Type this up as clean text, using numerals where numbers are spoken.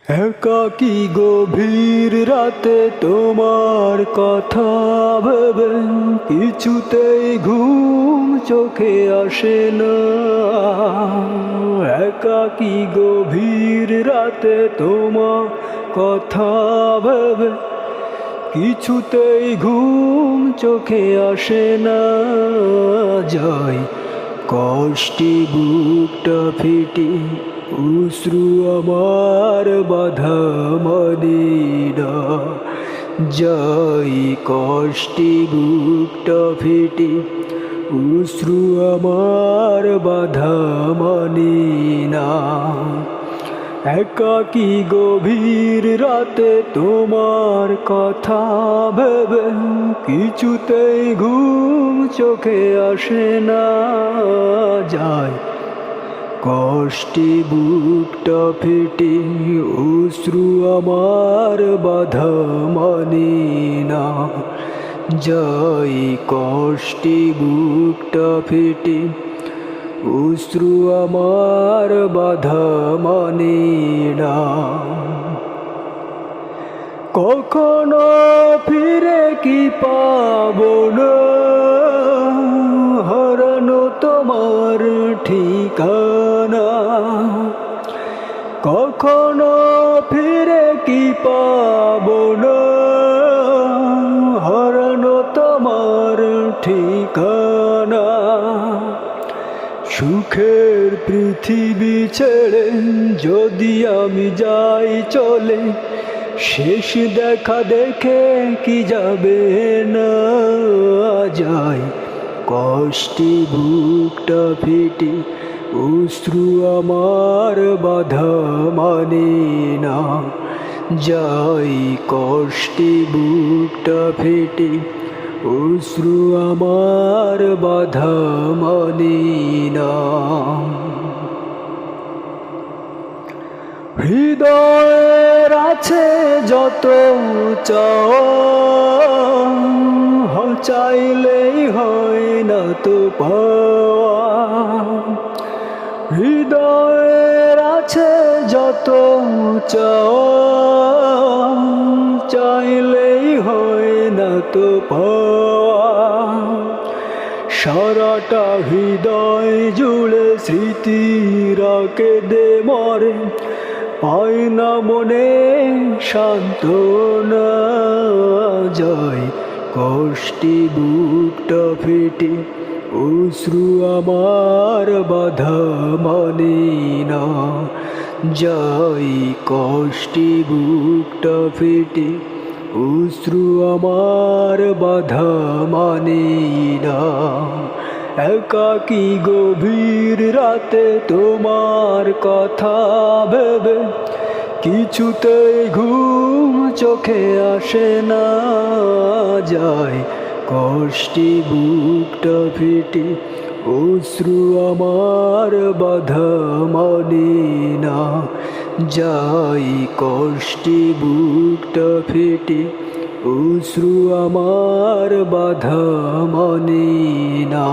একাকী গভীর রাতে তোমার কথা ভেবে কিছুতেই ঘুম চোখে আসে না। একাকী গভীর রাতে তোমার কথা ভেবে কিছুতেই ঘুম চোখে আসে না। যায় কষ্টে বুকটা ফেটে অশ্রু আমার বাধা মানে না। যাই কষ্টে বুকটা ফেটে অশ্রু আমার বাধা মানে না। একাকী গভীর রাতে তোমার কথা ভেবে কিছুতেই ঘুম চোখে আসে না। যায় কষ্টে বুকটা ফেটে অশ্রু আমার বাধা মানে না। যায় কষ্টে বুকটা ফেটে অশ্রু আমার বাধা মানে না। কখনো ফিরে কি পাবো না হারানো তোমার ঠিকানা। কখনো ফিরে কি পাবো না হারানো তোমার ঠিকানা। সুখের পৃথিবী ছেড়ে যদি আমি যাই চলে, শেষ দেখা দেখে কি যাবে না। যায় কষ্টে বুকটা ফেটে অশ্রু আমার বাধা মানে না। যায় কষ্টে বুকটা ফেটে অশ্রু আমার বাধা মানে না। হৃদয়ের আছে যত চাইলেই হয় না তো পাওয়া। হৃদয়ের আছে যত চাইলেই হয় না তো পাওয়া। সারাটা হৃদয় জুড়ে স্মৃতিরা কেঁদে মরে, পায় না মনে সান্ত্বনা। যায় কষ্টে বুকটা ফেটে অশ্রু আমার বাধা মানে না। যায় কষ্টে বুকটা ফেটে অশ্রু আমার বাধা মানে না। একাকী গভীর রাতে তোমার কথা ভেবে কিছুতেই ঘুম চোখে আসে না। যায় কষ্টে বুকটা ফেটে অশ্রু আমার বাধা মানে না। যায় কষ্টে বুকটা ফেটে অশ্রু আমার বাধা মানে না।